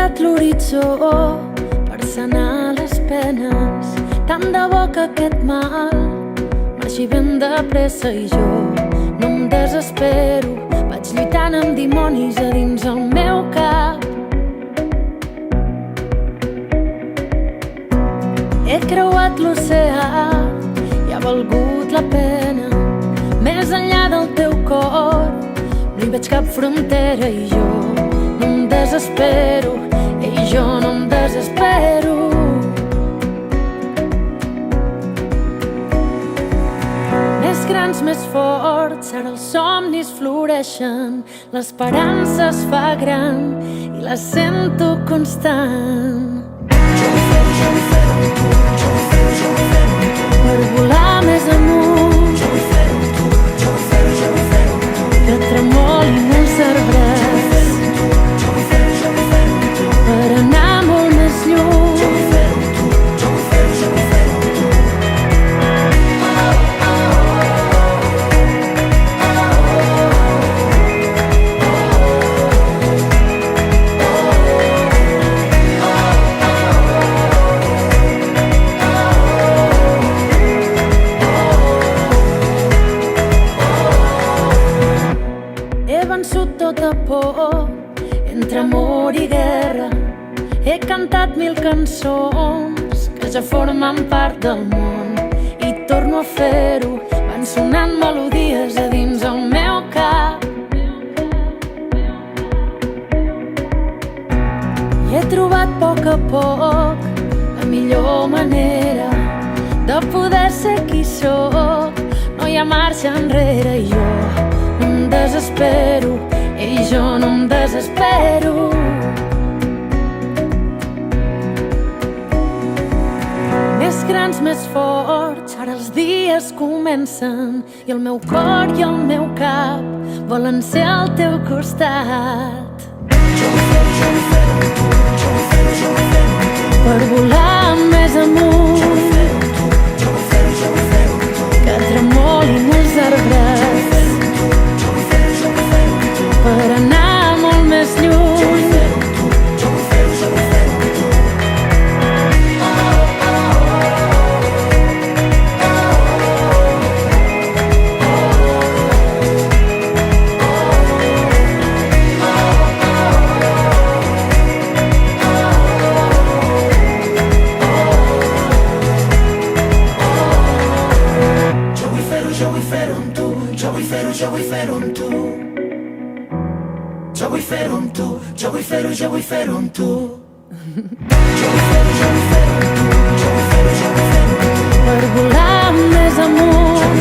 creuat l'horitzó per sanar les penes. Tant de bo que aquest mal marxi ben de pressa i jo no em desespero. Vaig lluitant amb dimonis a dins el meu cap. He creuat l'oceà i ha valgut la pena. Més enllà del teu cor no hi veig cap frontera i jo no em desespero. I jo no em desespero. Més grans, més forts, ara els somnis floreixen. L'esperança es fa gran i la sento constant. Per volar més amunt, que tremolin els arbres, per anar molt més lluny. Tota por, entre amor i guerra. He cantat 1000 cançons que ja formen part del món i torno a fer-ho. Van sonant melodies a dins el meu cap. I he trobat a poc la millor manera de poder ser qui sóc. No hi ha marxa enrere i jo no em desespero. I jo no em desespero. Més grans, més forts, ara els dies comencen i el meu cor i el meu cap volen ser al teu costat. Per volar més amunt, que tremolin els arbres, per anar molt més lluny. Jo vull fer-ho amb tu, jo vull fer-ho amb tu. Jo vull fer-ho amb tu, jo vull fer-ho amb tu. Jo vull fer-ho amb tu, jo vull fer-ho amb tu. Per volar més amunt,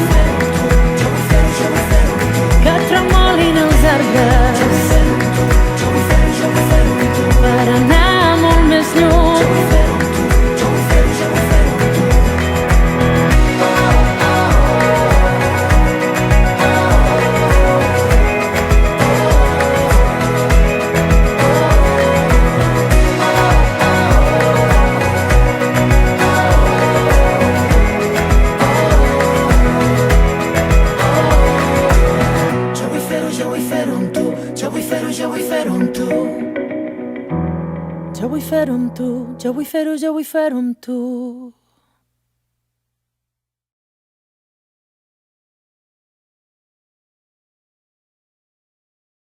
que tremolin els arbres, per anar molt més lluny. Jo vull fer-ho amb tu.